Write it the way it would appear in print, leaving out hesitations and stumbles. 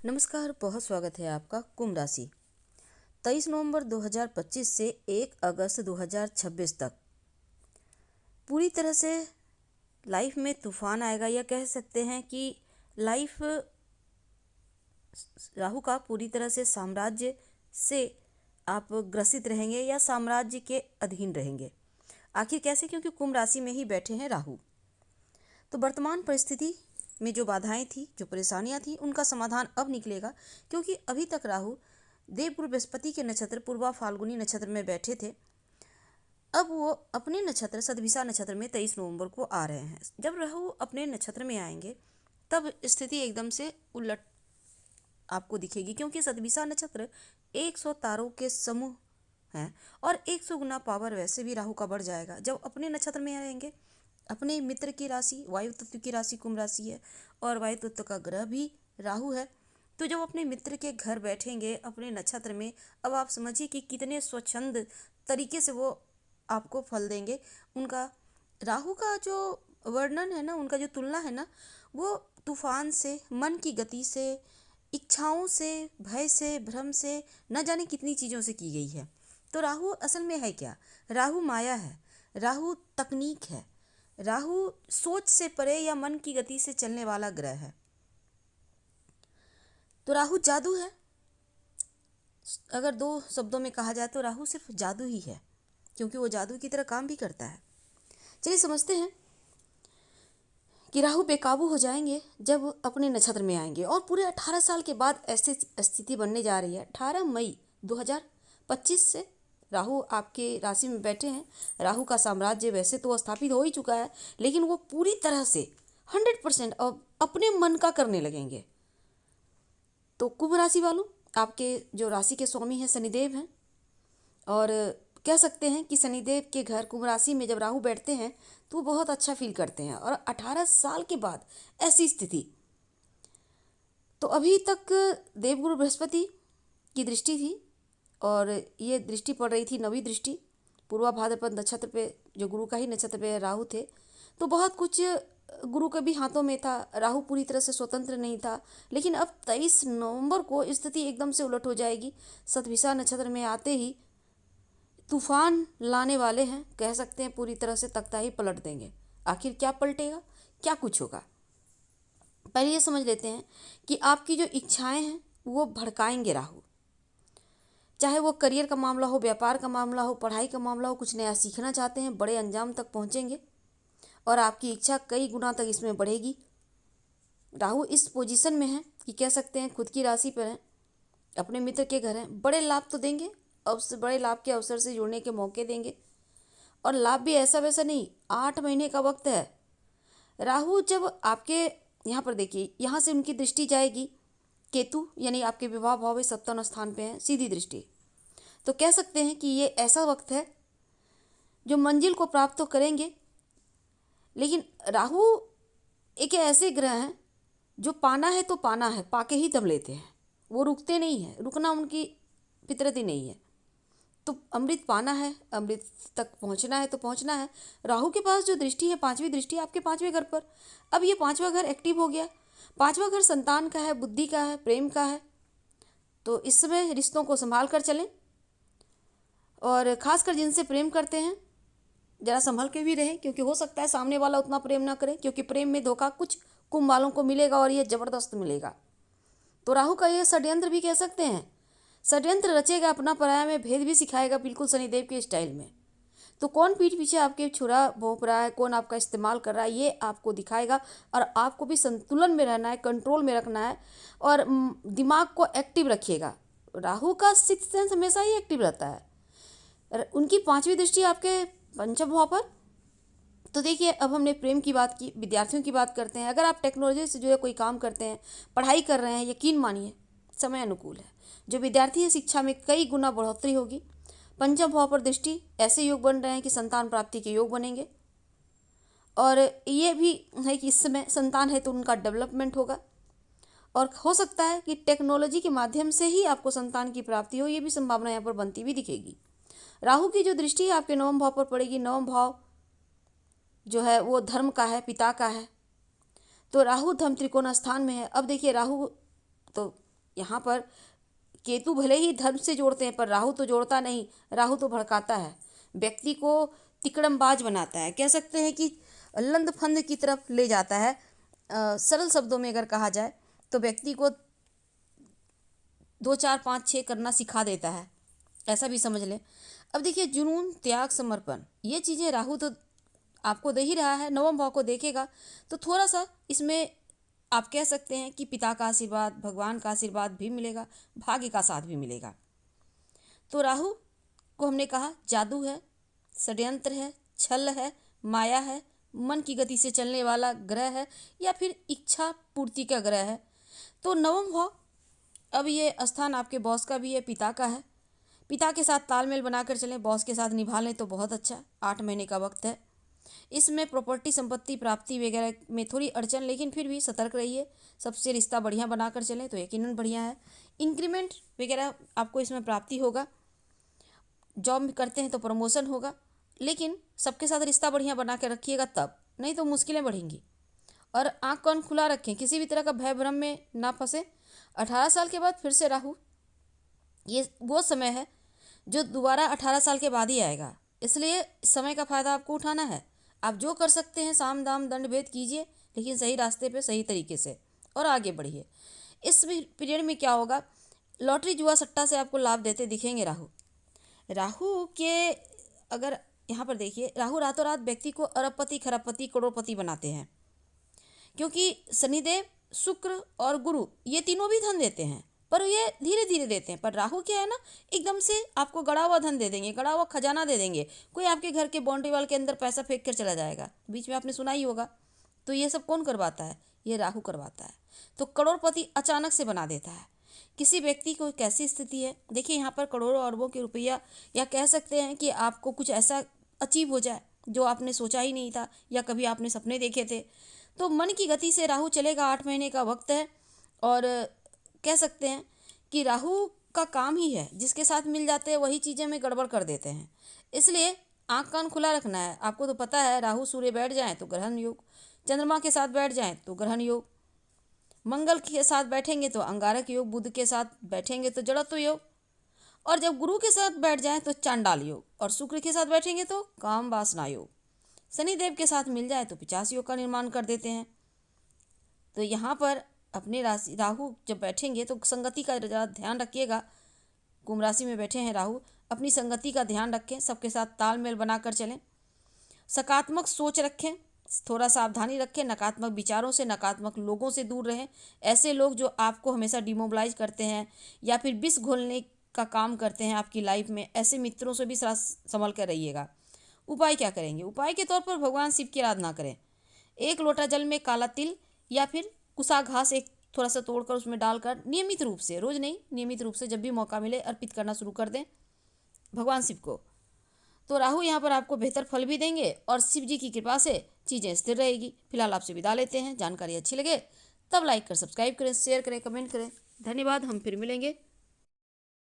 नमस्कार, बहुत स्वागत है आपका। कुंभ राशि 23 नवंबर 2025 से 1 अगस्त 2026 तक पूरी तरह से लाइफ में तूफान आएगा, या कह सकते हैं कि लाइफ राहु का पूरी तरह से साम्राज्य से आप ग्रसित रहेंगे या साम्राज्य के अधीन रहेंगे। आखिर कैसे? क्योंकि कुंभ राशि में ही बैठे हैं राहु। तो वर्तमान परिस्थिति में जो बाधाएं थी, जो परेशानियां थी, उनका समाधान अब निकलेगा, क्योंकि अभी तक राहु देवगुरु बृहस्पति के नक्षत्र पूर्वा फाल्गुनी नक्षत्र में बैठे थे। अब वो अपने नक्षत्र सतभिसा नक्षत्र में 23 नवंबर को आ रहे हैं। जब राहु अपने नक्षत्र में आएंगे तब स्थिति एकदम से उलट आपको दिखेगी, क्योंकि सतभिसा नक्षत्र 100 तारों के समूह हैं और 100 गुना पावर वैसे भी राहु का बढ़ जाएगा जब अपने नक्षत्र में आएंगे। अपने मित्र की राशि, वायु तत्व की राशि कुंभ राशि है और वायु तत्व का ग्रह भी राहु है। तो जब अपने मित्र के घर बैठेंगे अपने नक्षत्र में, अब आप समझिए कि कितने स्वच्छंद तरीके से वो आपको फल देंगे। उनका राहु का जो वर्णन है ना, उनका जो तुलना है ना, वो तूफान से, मन की गति से, इच्छाओं से, भय से, भ्रम से, न जाने कितनी चीज़ों से की गई है। तो राहु असल में है क्या? राहु माया है, राहु तकनीक है, राहु सोच से परे या मन की गति से चलने वाला ग्रह है। तो राहु जादू है। अगर दो शब्दों में कहा जाए तो राहु सिर्फ जादू ही है, क्योंकि वो जादू की तरह काम भी करता है। चलिए समझते हैं कि राहु बेकाबू हो जाएंगे जब अपने नक्षत्र में आएंगे, और पूरे 18 साल के बाद ऐसी स्थिति बनने जा रही है। 18 मई 2025 से राहु आपके राशि में बैठे हैं। राहु का साम्राज्य वैसे तो स्थापित हो ही चुका है, लेकिन वो पूरी तरह से 100% अब अपने मन का करने लगेंगे। तो कुंभ राशि वालों, आपके जो राशि के स्वामी हैं शनिदेव हैं, और कह सकते हैं कि शनिदेव के घर कुंभ राशि में जब राहु बैठते हैं तो वो बहुत अच्छा फील करते हैं। और 18 साल के बाद ऐसी स्थिति, तो अभी तक देवगुरु बृहस्पति की दृष्टि थी, और ये दृष्टि पड़ रही थी, नवी दृष्टि पूर्वा भाद्रपद नक्षत्र पे, जो गुरु का ही नक्षत्र पे राहु थे। तो बहुत कुछ गुरु के भी हाथों में था, राहु पूरी तरह से स्वतंत्र नहीं था। लेकिन अब 23 नवंबर को स्थिति एकदम से उलट हो जाएगी। सतभिसा नक्षत्र में आते ही तूफान लाने वाले हैं, कह सकते हैं पूरी तरह से तख्ता ही पलट देंगे। आखिर क्या पलटेगा, क्या कुछ होगा? पहले ये समझ लेते हैं कि आपकी जो इच्छाएं हैं वो भड़काएंगे राहु। चाहे वो करियर का मामला हो, व्यापार का मामला हो, पढ़ाई का मामला हो, कुछ नया सीखना चाहते हैं, बड़े अंजाम तक पहुंचेंगे और आपकी इच्छा कई गुना तक इसमें बढ़ेगी। राहु इस पोजीशन में है कि कह सकते हैं खुद की राशि पर है, अपने मित्र के घर हैं, बड़े लाभ तो देंगे, अवसर, बड़े लाभ के अवसर से जुड़ने के मौके देंगे। और लाभ भी ऐसा वैसा नहीं, 8 महीने का वक्त है। राहु जब आपके यहाँ पर देखिए, यहाँ से उनकी दृष्टि जाएगी केतु, यानी आपके विवाह भाव में सप्तम स्थान पे है, सीधी दृष्टि। तो कह सकते हैं कि ये ऐसा वक्त है जो मंजिल को प्राप्त तो करेंगे। लेकिन राहु एक ऐसे ग्रह हैं जो पाना है तो पाना है, पाके ही दम लेते हैं, वो रुकते नहीं हैं, रुकना उनकी फितरत ही नहीं है। तो अमृत पाना है, अमृत तक पहुंचना है तो पहुंचना है। राहु के पास जो दृष्टि है, 5वीं दृष्टि आपके 5वें घर पर। अब ये 5वां घर एक्टिव हो गया। 5वां घर संतान का है, बुद्धि का है, प्रेम का है। तो इस समय रिश्तों को संभाल कर चलें, और खासकर जिनसे प्रेम करते हैं जरा संभल के भी रहें, क्योंकि हो सकता है सामने वाला उतना प्रेम ना करे, क्योंकि प्रेम में धोखा कुछ कुंभ वालों को मिलेगा और ये जबरदस्त मिलेगा। तो राहु का ये षड्यंत्र भी कह सकते हैं, षड्यंत्र रचेगा, अपना पराया में भेद भी सिखाएगा, बिल्कुल शनिदेव के स्टाइल में। तो कौन पीठ पीछे आपके छुरा भोंक रहा है, कौन आपका इस्तेमाल कर रहा है, ये आपको दिखाएगा। और आपको भी संतुलन में रहना है, कंट्रोल में रखना है, और दिमाग को एक्टिव रखिएगा। राहु का 6th सेंस हमेशा ही एक्टिव रहता है। उनकी 5वीं दृष्टि आपके पंचम भाव पर। तो देखिए, अब हमने प्रेम की बात की, विद्यार्थियों की बात करते हैं। अगर आप टेक्नोलॉजी से जुड़े कोई काम करते हैं, पढ़ाई कर रहे हैं, यकीन मानिए समय अनुकूल है। जो विद्यार्थी है, शिक्षा में कई गुना बढ़ोतरी होगी। पंचम भाव पर दृष्टि, ऐसे योग बन रहे हैं कि संतान प्राप्ति के योग बनेंगे, और ये भी है कि इस समय संतान है तो उनका डेवलपमेंट होगा, और हो सकता है कि टेक्नोलॉजी के माध्यम से ही आपको संतान की प्राप्ति हो, ये भी संभावना यहाँ पर बनती भी दिखेगी। राहु की जो दृष्टि है आपके 9वें भाव पर पड़ेगी। 9वां भाव जो है वो धर्म का है, पिता का है। तो राहु धर्म त्रिकोण स्थान में है। अब देखिए, राहु तो यहाँ पर केतु भले ही धर्म से जोड़ते हैं पर राहु तो जोड़ता नहीं, राहु तो भड़काता है, व्यक्ति को तिकड़मबाज बनाता है, कह सकते हैं कि लंद फंद की तरफ ले जाता है। सरल शब्दों में अगर कहा जाए तो व्यक्ति को 2 4 5 6 करना सिखा देता है, ऐसा भी समझ लें। अब देखिए जुनून, त्याग, समर्पण, ये चीज़ें राहु तो आपको दे ही रहा है, नवम भाव को देखेगा तो थोड़ा सा इसमें आप कह सकते हैं कि पिता का आशीर्वाद, भगवान का आशीर्वाद भी मिलेगा, भाग्य का साथ भी मिलेगा। तो राहु को हमने कहा जादू है, षड्यंत्र है, छल है, माया है, मन की गति से चलने वाला ग्रह है या फिर इच्छा पूर्ति का ग्रह है। तो नवम भाव, अब ये स्थान आपके बॉस का भी है, पिता का है। पिता के साथ तालमेल बनाकर चलें, बॉस के साथ निभा लें तो बहुत अच्छा। 8 महीने का वक्त है। इसमें प्रॉपर्टी संपत्ति प्राप्ति वगैरह में थोड़ी अड़चन, लेकिन फिर भी सतर्क रहिए। सबसे रिश्ता बढ़िया बनाकर चलें तो यकीनन बढ़िया है। इंक्रीमेंट वगैरह आपको इसमें प्राप्ति होगा, जॉब करते हैं तो प्रमोशन होगा, लेकिन सबके साथ रिश्ता बढ़िया बना के रखिएगा तब, नहीं तो मुश्किलें बढ़ेंगी। और आँख कान खुला रखें, किसी भी तरह का भय भ्रम में ना फंसे। 18 साल के बाद फिर से राहु, ये वो समय है जो दोबारा 18 साल के बाद ही आएगा, इसलिए समय का फ़ायदा आपको उठाना है। आप जो कर सकते हैं साम दाम दंड भेद कीजिए, लेकिन सही रास्ते पे सही तरीके से और आगे बढ़िए। इस पीरियड में क्या होगा, लॉटरी जुआ सट्टा से आपको लाभ देते दिखेंगे राहु। राहु के अगर यहाँ पर देखिए, राहु रातों रात व्यक्ति को अरबपति, खरबपति, करोड़पति बनाते हैं, क्योंकि शनिदेव, शुक्र और गुरु ये तीनों भी धन देते हैं, पर ये धीरे धीरे देते हैं। पर राहु क्या है ना, एकदम से आपको गड़ा हुआ धन दे देंगे, गड़ा हुआ खजाना दे देंगे। कोई आपके घर के बाउंड्री वाल के अंदर पैसा फेंक कर चला जाएगा, बीच में आपने सुना ही होगा। तो ये सब कौन करवाता है, ये राहु करवाता है। तो करोड़पति अचानक से बना देता है। किसी व्यक्ति को कैसी स्थिति है, देखिए यहाँ पर करोड़ों अरबों के रुपया, या कह सकते हैं कि आपको कुछ ऐसा अचीव हो जाए जो आपने सोचा ही नहीं था या कभी आपने सपने देखे थे। तो मन की गति से राहु चलेगा, 8 महीने का वक्त है। और कह सकते हैं कि राहु का काम ही है, जिसके साथ मिल जाते हैं वही चीज़ें में गड़बड़ कर देते हैं। इसलिए आँख कान खुला रखना है। आपको तो पता है, राहु सूर्य बैठ जाएं तो ग्रहण योग, चंद्रमा के साथ बैठ जाएं तो ग्रहण योग, मंगल के साथ बैठेंगे तो अंगारक योग, बुध के साथ बैठेंगे तो जड़त्व योग, और जब गुरु के साथ बैठ जाएं तो चांडाल योग, और शुक्र के साथ बैठेंगे तो काम वासना योग, शनिदेव के साथ मिल जाए तो 50 योग का निर्माण कर देते हैं। तो यहाँ पर अपने राशि राहु जब बैठेंगे तो संगति का ज़रा ध्यान रखिएगा। कुंभ राशि में बैठे हैं राहु, अपनी संगति का ध्यान रखें, सबके साथ तालमेल बनाकर चलें, सकारात्मक सोच रखें, थोड़ा सावधानी रखें, नकारात्मक विचारों से, नकारात्मक लोगों से दूर रहें। ऐसे लोग जो आपको हमेशा डिमोबिलाइज करते हैं या फिर विष घोलने का काम करते हैं आपकी लाइफ में, ऐसे मित्रों से भी संभल कर रहिएगा। उपाय क्या करेंगे, उपाय के तौर पर भगवान शिव की आराधना करें। 1 लोटा जल में काला तिल या फिर कुसा घास एक थोड़ा सा तोड़कर उसमें डालकर नियमित रूप से, रोज नहीं, नियमित रूप से जब भी मौका मिले अर्पित करना शुरू कर दें भगवान शिव को। तो राहु यहाँ पर आपको बेहतर फल भी देंगे और शिव जी की कृपा से चीज़ें स्थिर रहेगी। फिलहाल आपसे विदा लेते हैं। जानकारी अच्छी लगे तब लाइक कर सब्सक्राइब करें, शेयर करें, कमेंट करें। धन्यवाद। हम फिर मिलेंगे।